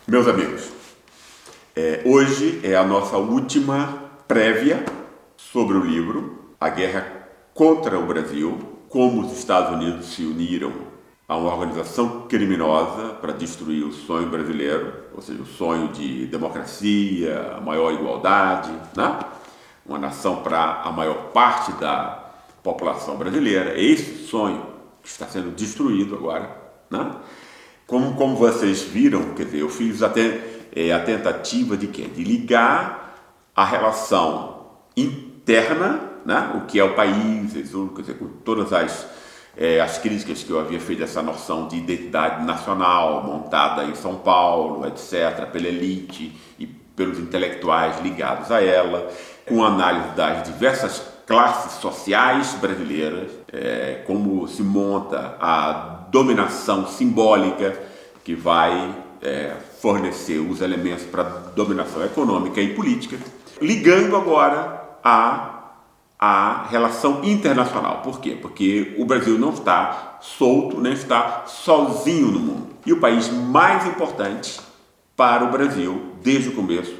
Meus amigos, hoje é a nossa última prévia sobre o livro A Guerra contra o Brasil, como os Estados Unidos se uniram a uma organização criminosa para destruir o sonho brasileiro, ou seja, o sonho de democracia, maior igualdade, né? Uma nação para a maior parte da população brasileira. É esse sonho que está sendo destruído agora, né? Como vocês viram, quer dizer, eu fiz até a tentativa de quê? De ligar a relação interna, né? O que é o país, quer dizer, com todas as críticas que eu havia feito dessa noção de identidade nacional montada em São Paulo, etc., pela elite e pelos intelectuais ligados a ela, com análise das diversas classes sociais brasileiras, como se monta a dominação simbólica que vai fornecer os elementos para a dominação econômica e política, ligando agora a relação internacional. Por quê? Porque o Brasil não está solto, nem está sozinho no mundo. E o país mais importante para o Brasil, desde o começo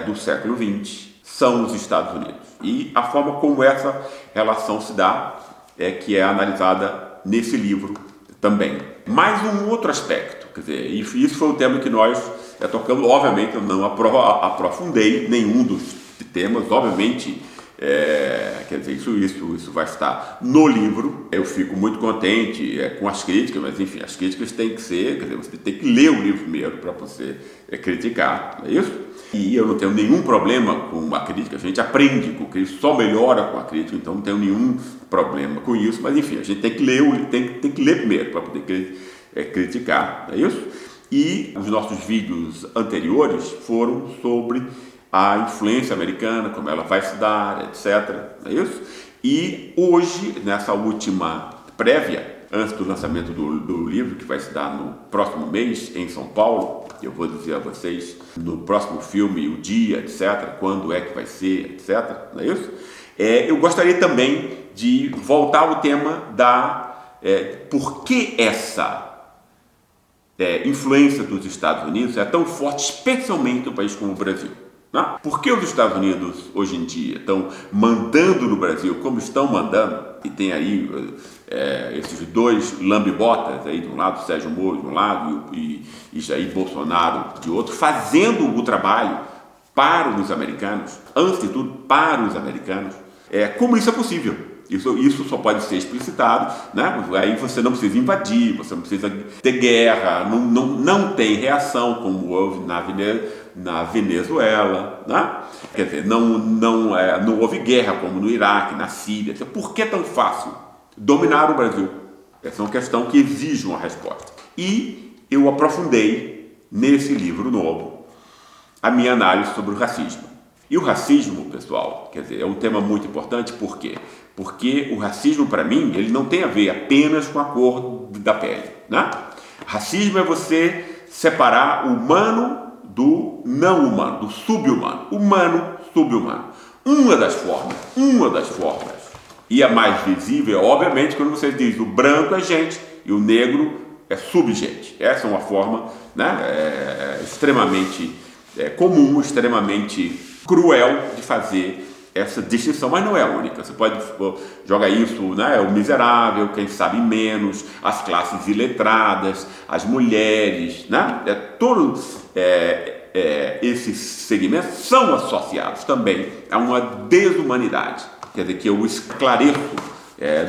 do século XX, são os Estados Unidos. E a forma como essa relação se dá que é analisada nesse livro também. Mais um outro aspecto, quer dizer, isso foi um tema que nós tocamos. Obviamente eu não aprofundei nenhum dos temas, obviamente, quer dizer, isso vai estar no livro. Eu fico muito contente com as críticas, mas enfim, as críticas têm que ser, quer dizer, você tem que ler o livro primeiro para você criticar, não é isso? E eu não tenho nenhum problema com a crítica, a gente aprende com crítica, só melhora com a crítica, então não tenho nenhum problema com isso, mas enfim, a gente tem que ler, tem que ler primeiro para poder criticar, não é isso? E os nossos vídeos anteriores foram sobre a influência americana, como ela vai se dar, etc. Não é isso? E hoje, nessa última prévia, antes do lançamento do livro, que vai se dar no próximo mês em São Paulo, eu vou dizer a vocês no próximo filme, o dia, etc., quando é que vai ser, etc., não é isso? Eu gostaria também de voltar ao tema por que essa influência dos Estados Unidos é tão forte, especialmente no país como o Brasil. Né? Por que os Estados Unidos, hoje em dia, estão mandando no Brasil como estão mandando, e tem aí esses dois lambe-botas, aí, de um lado Sérgio Moro de um lado e Jair Bolsonaro de outro, fazendo o trabalho para os americanos, antes de tudo para os americanos, como isso é possível? Isso só pode ser explicitado, né? Aí você não precisa invadir, você não precisa ter guerra, não tem reação como houve na Venezuela, né? Quer dizer, não houve guerra como no Iraque, na Síria. Por que é tão fácil dominar o Brasil? Essa é uma questão que exige uma resposta. E eu aprofundei nesse livro novo a minha análise sobre o racismo. E o racismo, pessoal, quer dizer, é um tema muito importante. Por quê? Porque o racismo, para mim, ele não tem a ver apenas com a cor da pele, né? Racismo é você separar o humano do não humano, do subhumano. Humano, subhumano. Uma das formas, e a mais visível, obviamente, quando você diz o branco é gente e o negro é subjente. Essa é uma forma, né, extremamente comum, extremamente cruel de fazer essa distinção, mas não é a única. Você pode jogar isso, né? O miserável, quem sabe menos, as classes iletradas, as mulheres, né? Todos esses segmentos são associados também a uma desumanidade. Quer dizer, que eu esclareço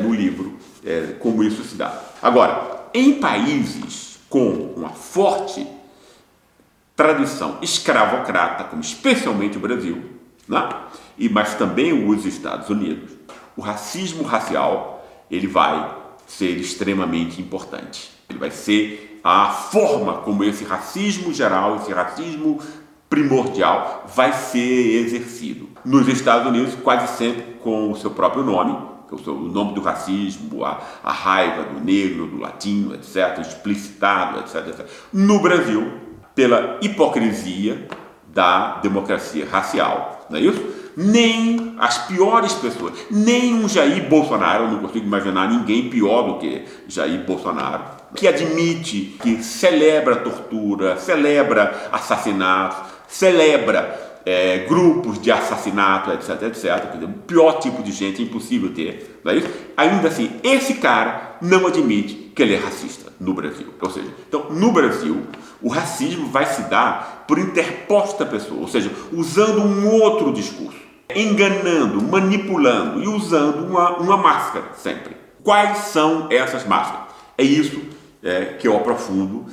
no livro como isso se dá. Agora, em países com uma forte tradição escravocrata, como especialmente o Brasil, né? Mas também os Estados Unidos, o racismo racial ele vai ser extremamente importante. Ele vai ser a forma como esse racismo geral, esse racismo primordial vai ser exercido. Nos Estados Unidos, quase sempre com o seu próprio nome, o nome do racismo, a raiva do negro, do latino, etc., explicitado, etc. No Brasil, pela hipocrisia da democracia racial, não é isso? nem as piores pessoas, nem um Jair Bolsonaro, eu não consigo imaginar ninguém pior do que Jair Bolsonaro, que admite, que celebra tortura, celebra assassinatos, celebra grupos de assassinato, etc, etc. O pior tipo de gente é impossível ter, não é isso? Ainda assim, esse cara não admite que ele é racista no Brasil. Ou seja, então, no Brasil, o racismo vai se dar por interposta pessoa, ou seja, usando um outro discurso, enganando, manipulando e usando uma máscara sempre. Quais são essas máscaras? É isso que eu aprofundo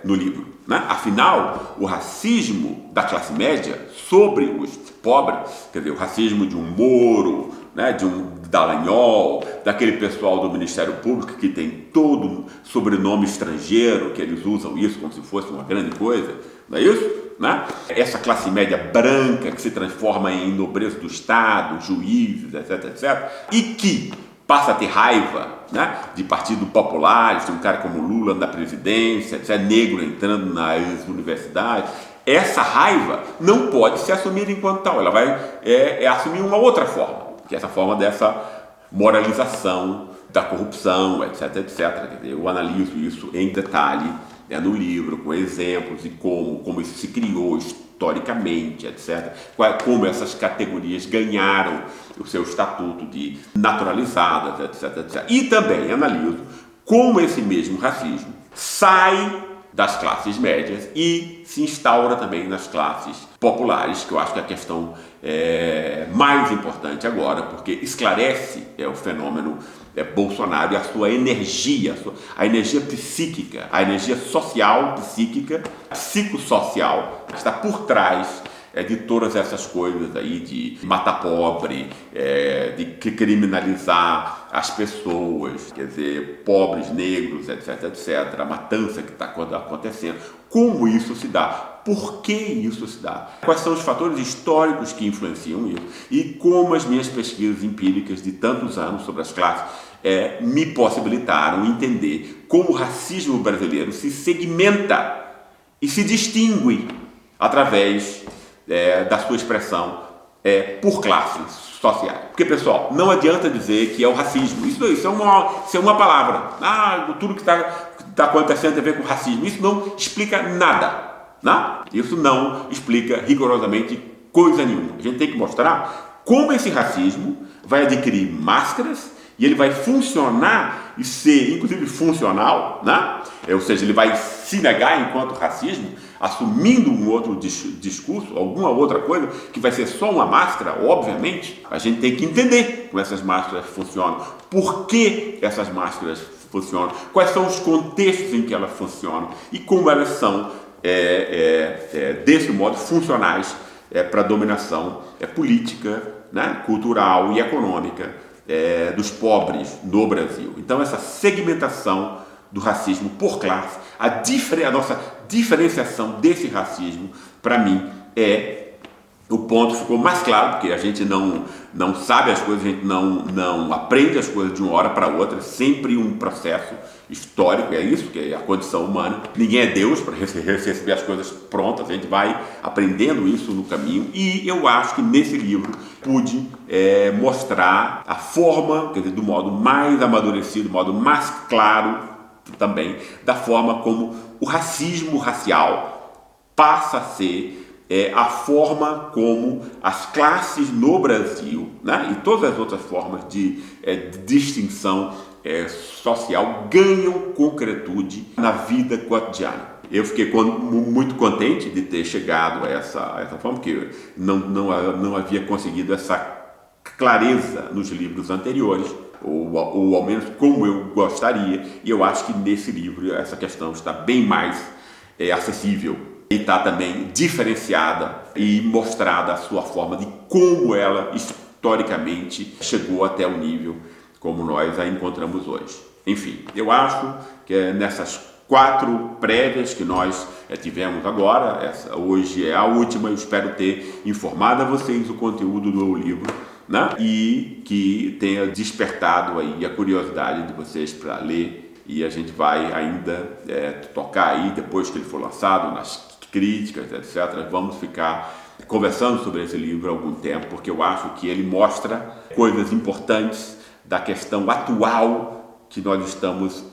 no livro. Né? Afinal, o racismo da classe média sobre os pobres, quer dizer, o racismo de um Moro, né, de um Dallagnol, daquele pessoal do Ministério Público que tem todo um sobrenome estrangeiro, que eles usam isso como se fosse uma grande coisa, não é isso? Né? Essa classe média branca que se transforma em nobreza do Estado, juízes, etc, etc, e que passa a ter raiva, né, de partidos populares, de um cara como Lula na presidência, negro entrando nas universidades. Essa raiva não pode se assumir enquanto tal, ela vai assumir uma outra forma, que é essa forma dessa moralização da corrupção, etc, etc. Eu analiso isso em detalhe no livro, com exemplos e como isso se criou historicamente, etc. Como essas categorias ganharam o seu estatuto de naturalizadas, etc, etc. E também analiso como esse mesmo racismo sai das classes médias e se instaura também nas classes populares, que eu acho que é a questão mais importante agora, porque esclarece o fenômeno Bolsonaro e a sua energia, a energia psíquica, a energia social, psíquica, psicossocial, que está por trás de todas essas coisas aí de matar pobre, de criminalizar as pessoas, quer dizer, pobres, negros, etc, etc, a matança que está acontecendo. Como isso se dá? Por que isso se dá? Quais são os fatores históricos que influenciam isso? E como as minhas pesquisas empíricas de tantos anos sobre as classes me possibilitaram entender como o racismo brasileiro se segmenta e se distingue através da sua expressão por classes sociais. Porque, pessoal, não adianta dizer que é o racismo. Isso é uma palavra. Tudo que está acontecendo tem a ver com racismo. Isso não explica nada. Né? Isso não explica rigorosamente coisa nenhuma. A gente tem que mostrar como esse racismo vai adquirir máscaras e ele vai funcionar e ser, inclusive, funcional, né? Ou seja, ele vai se negar enquanto racismo, assumindo um outro discurso, alguma outra coisa, que vai ser só uma máscara, obviamente. A gente tem que entender como essas máscaras funcionam, por que essas máscaras funcionam, quais são os contextos em que elas funcionam e como elas são, desse modo, funcionais para a dominação política, né, cultural e econômica dos pobres no Brasil. Então, essa segmentação do racismo por classe, a nossa diferenciação desse racismo, para mim, o ponto ficou mais claro, porque a gente não sabe as coisas, a gente não aprende as coisas de uma hora para outra, é sempre um processo histórico, é isso que é a condição humana. Ninguém é Deus para receber as coisas prontas, a gente vai aprendendo isso no caminho, e eu acho que nesse livro pude mostrar a forma, quer dizer, do modo mais amadurecido, do modo mais claro também, da forma como o racismo racial passa a ser a forma como as classes no Brasil, né, e todas as outras formas de distinção social ganham concretude na vida cotidiana. Eu fiquei muito contente de ter chegado a essa forma, porque não havia conseguido essa clareza nos livros anteriores, ou ao menos como eu gostaria, e eu acho que nesse livro essa questão está bem mais acessível e está também diferenciada e mostrada a sua forma de como ela historicamente chegou até o nível como nós a encontramos hoje. Enfim, eu acho que nessas 4 prévias que nós tivemos agora, essa hoje é a última, eu espero ter informado a vocês o conteúdo do livro, né? E que tenha despertado aí a curiosidade de vocês para ler, e a gente vai ainda tocar aí, depois que ele for lançado, nas críticas, etc. Vamos ficar conversando sobre esse livro há algum tempo, porque eu acho que ele mostra coisas importantes da questão atual que nós estamos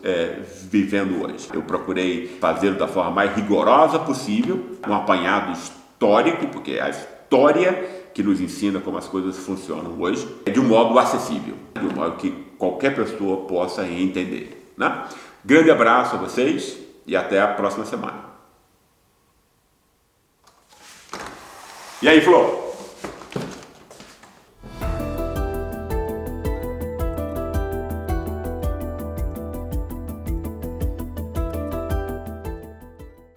vivendo hoje. Eu procurei fazê-lo da forma mais rigorosa possível, um apanhado histórico, porque é a história que nos ensina como as coisas funcionam hoje, de um modo acessível, de um modo que qualquer pessoa possa entender, né? Grande abraço a vocês e até a próxima semana. E aí, Flor?